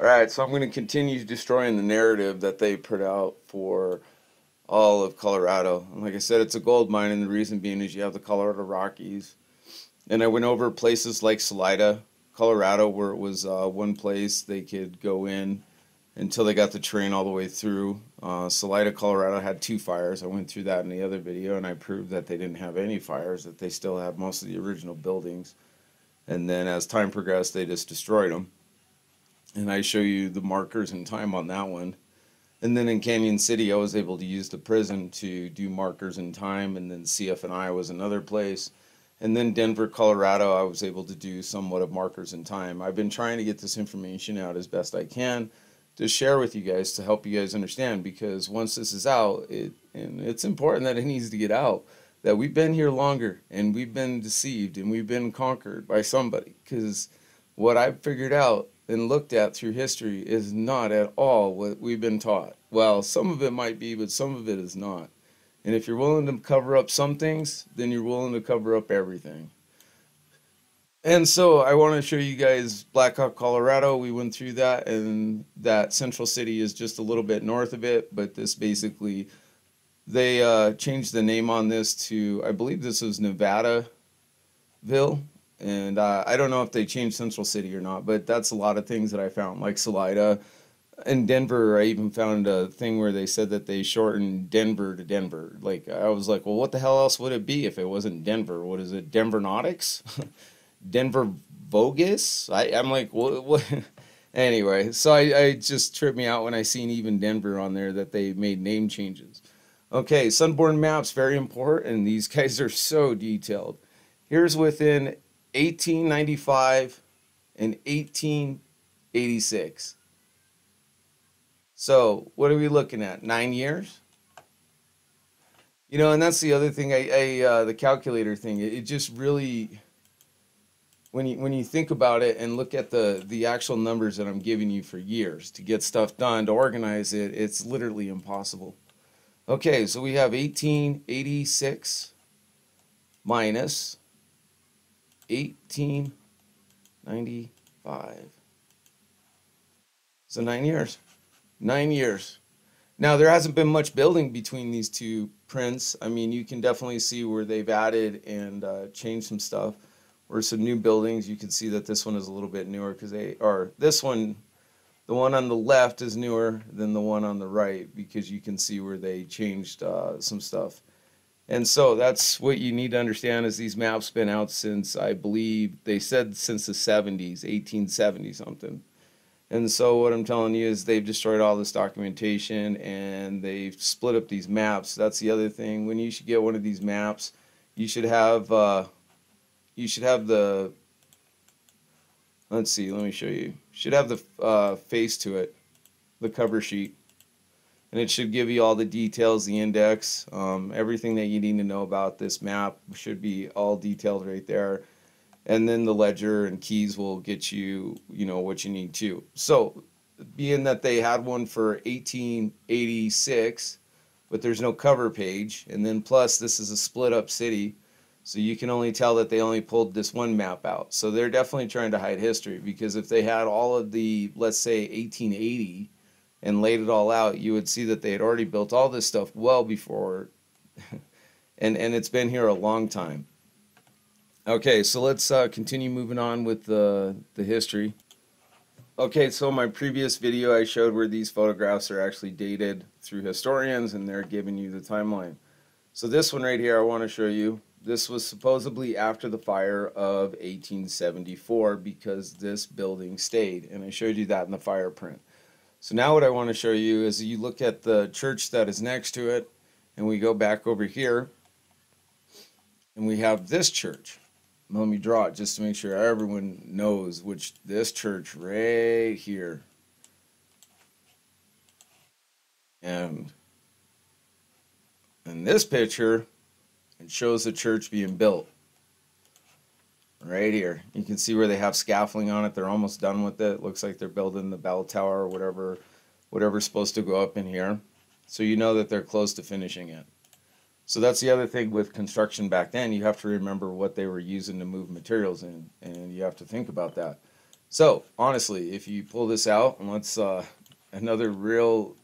All right, so I'm going to continue destroying the narrative that they put out for all of Colorado. And like I said, it's a gold mine, and the reason being is you have the Colorado Rockies. And I went over places like Salida, Colorado, where it was one place they could go in until they got the train all the way through. Salida, Colorado had two fires. I went through that in the other video, and I proved that they didn't have any fires, that they still have most of the original buildings. And then as time progressed, they just destroyed them. And I show you the markers and time on that one. And then in Canyon City, I was able to use the prison to do markers in time, and then CF&I was another place. And then Denver, Colorado, I was able to do somewhat of markers in time. I've been trying to get this information out as best I can to share with you guys to help you guys understand, because once this is out, and it's important that it needs to get out, that we've been here longer and we've been deceived and we've been conquered by somebody. Because what I've figured out and looked at through history is not at all what we've been taught. Well, some of it might be, but some of it is not. And if you're willing to cover up some things, then you're willing to cover up everything. And so I want to show you guys Black Hawk, Colorado. We went through that, and that Central City is just a little bit north of it. But this basically, they changed the name on this to, I believe this was Nevadaville. And I don't know if they changed Central City or not, but that's a lot of things that I found, like Salida. In Denver, I even found a thing where they said that they shortened Denver to Denver. Like, I was like, well, what the hell else would it be if it wasn't Denver? What is it, Denver Nautics? Denver Vogus? I'm like, what? Anyway, so I just tripped me out when I seen even Denver on there that they made name changes. Okay, Sunborn maps, very important. These guys are so detailed. Here's within 1895 and 1886. So what are we looking at? 9 years? You know, and that's the other thing. The calculator thing. It just really, when you think about it and look at the actual numbers that I'm giving you for years to get stuff done, to organize it, it's literally impossible. Okay, so we have 1886 minus 1895. So 9 years. 9 years. Now, there hasn't been much building between these two prints. I mean, you can definitely see where they've added and changed some stuff. Or some new buildings. You can see that this one is a little bit newer because this one, the one on the left is newer than the one on the right, because you can see where they changed some stuff. And so that's what you need to understand, is these maps been out since, I believe, they said since the 70s, 1870 something. And so what I'm telling you is they've destroyed all this documentation, and they've split up these maps. That's the other thing. When you should get one of these maps, you should have the, let's see, let me show you. You should have the face to it, the cover sheet. And it should give you all the details, the index, everything that you need to know about this map should be all detailed right there. And then the ledger and keys will get you, what you need to. So, being that they had one for 1886, but there's no cover page, and then plus this is a split up city, so you can only tell that they only pulled this one map out. So they're definitely trying to hide history, because if they had all of the, let's say, 1880 and laid it all out, you would see that they had already built all this stuff well before, and it's been here a long time. Okay, so let's continue moving on with the history. Okay, so in my previous video I showed where these photographs are actually dated through historians, and they're giving you the timeline. So this one right here I want to show you. This was supposedly after the fire of 1874, because this building stayed, and I showed you that in the fire print. So now what I want to show you is you look at the church that is next to it, and we go back over here, and we have this church. Let me draw it just to make sure everyone knows which, this church right here. And in this picture, it shows the church being built. Right here. You can see where they have scaffolding on it. They're almost done with it. Looks like they're building the bell tower or whatever's supposed to go up in here. So you know that they're close to finishing it. So that's the other thing with construction back then. You have to remember what they were using to move materials in, and you have to think about that. So honestly, if you pull this out, and let's another real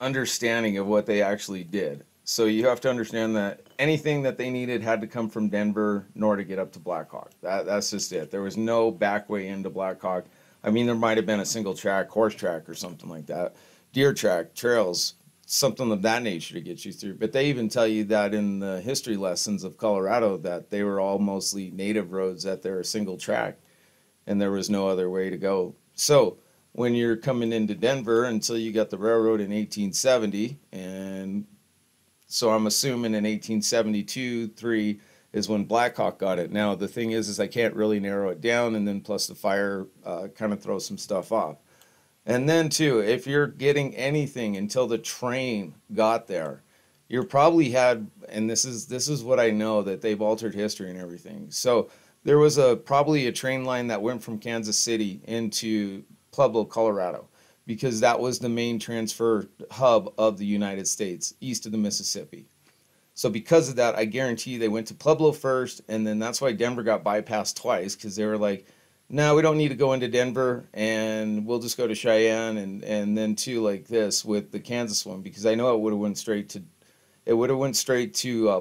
understanding of what they actually did. So you have to understand that anything that they needed had to come from Denver in order to get up to Blackhawk. That's just it. There was no back way into Blackhawk. I mean, there might have been a single track, horse track, or something like that, deer track, trails, something of that nature to get you through. But they even tell you that in the history lessons of Colorado that they were all mostly native roads, that they're a single track, and there was no other way to go. So when you're coming into Denver until you got the railroad in 1870, and so I'm assuming in 1872, 3 is when Blackhawk got it. Now the thing is I can't really narrow it down, and then plus the fire kind of throws some stuff off. And then too, if you're getting anything until the train got there, you probably had, and this is what I know that they've altered history and everything. So there was probably a train line that went from Kansas City into Pueblo, Colorado, because that was the main transfer hub of the United States east of the Mississippi. So because of that, I guarantee they went to Pueblo first, and then that's why Denver got bypassed twice, because they were like, no, we don't need to go into Denver, and we'll just go to Cheyenne, and then too like this with the Kansas one, because I know it would have went straight to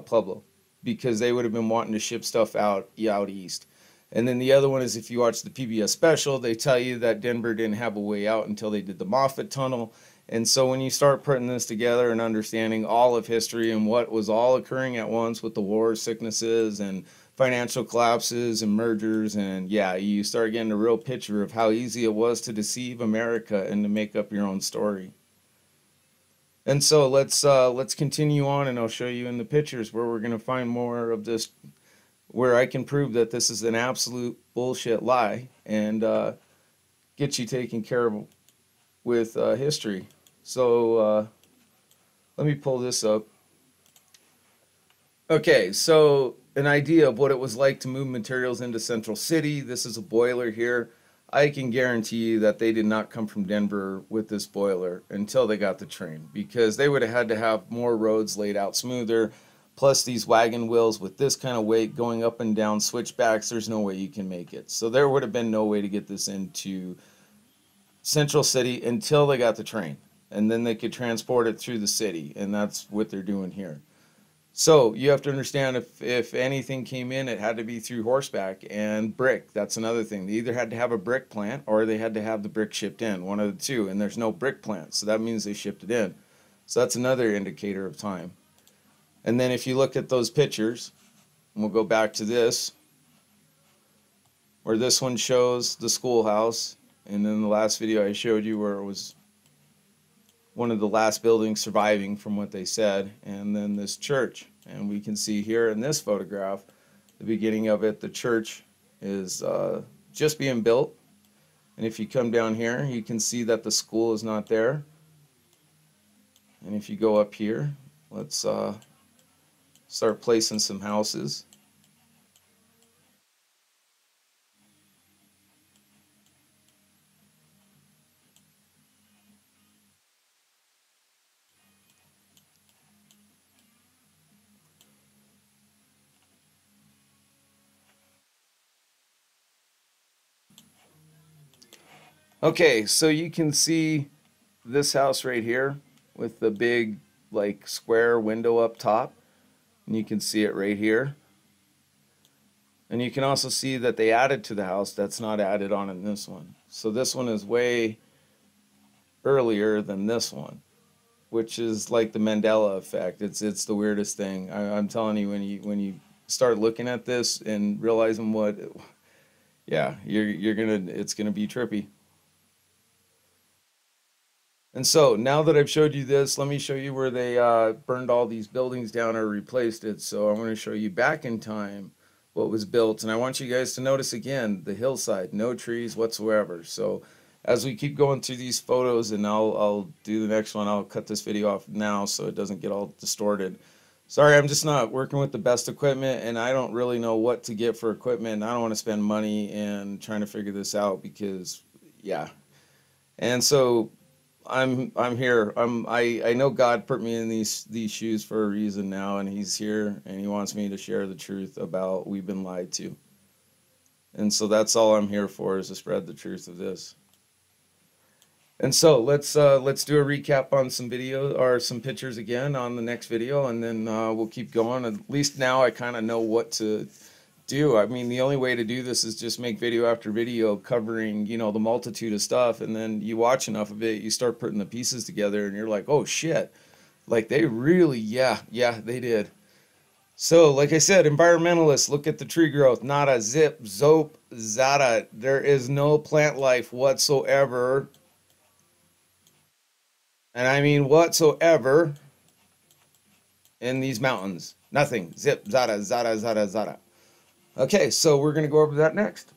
Pueblo, because they would have been wanting to ship stuff out east. And then the other one is if you watch the PBS special, they tell you that Denver didn't have a way out until they did the Moffat Tunnel. And so when you start putting this together and understanding all of history and what was all occurring at once with the wars, sicknesses, and financial collapses and mergers, and yeah, you start getting a real picture of how easy it was to deceive America and to make up your own story. And so let's continue on, and I'll show you in the pictures where we're going to find more of this, where I can prove that this is an absolute bullshit lie, and get you taken care of with history. So let me pull this up. Okay, so an idea of what it was like to move materials into Central City. This is a boiler here. I can guarantee you that they did not come from Denver with this boiler until they got the train, because they would have had to have more roads laid out smoother. Plus these wagon wheels with this kind of weight going up and down switchbacks, there's no way you can make it. So there would have been no way to get this into Central City until they got the train. And then they could transport it through the city, and that's what they're doing here. So you have to understand, if anything came in, it had to be through horseback and brick. That's another thing. They either had to have a brick plant or they had to have the brick shipped in, one of the two. And there's no brick plant, so that means they shipped it in. So that's another indicator of time. And then if you look at those pictures, and we'll go back to this, where this one shows the schoolhouse, and then the last video I showed you where it was one of the last buildings surviving from what they said, and then this church. And we can see here in this photograph, the beginning of it, the church is just being built. And if you come down here, you can see that the school is not there. And if you go up here, let's start placing some houses. Okay, so you can see this house right here with the big like square window up top, and you can see it right here. And you can also see that they added to the house that's not added on in this one. So this one is way earlier than this one, which is like the Mandela effect. It's the weirdest thing. I'm telling you, when you start looking at this and realizing what, yeah, you're gonna, it's gonna be trippy. And so now that I've showed you this, let me show you where they burned all these buildings down or replaced it. So I'm going to show you back in time what was built. And I want you guys to notice again the hillside, no trees whatsoever. So as we keep going through these photos, and I'll do the next one, I'll cut this video off now so it doesn't get all distorted. Sorry, I'm just not working with the best equipment, and I don't really know what to get for equipment. I don't want to spend money in trying to figure this out because, yeah. And so I'm here. I know God put me in these shoes for a reason now, and He's here, and He wants me to share the truth about we've been lied to. And so that's all I'm here for, is to spread the truth of this. And so let's do a recap on some video or some pictures again on the next video, and then we'll keep going. At least now I kind of know what to do. I mean, the only way to do this is just make video after video covering, you know, the multitude of stuff, and then you watch enough of it, you start putting the pieces together, and you're like, oh shit, like they really, yeah, they did. So, like I said, environmentalists, look at the tree growth. Nada, zip, zope, zada. There is no plant life whatsoever, and I mean whatsoever, in these mountains. Nothing. Zip, zada, zada, zada, zada. Okay, so we're going to go over that next.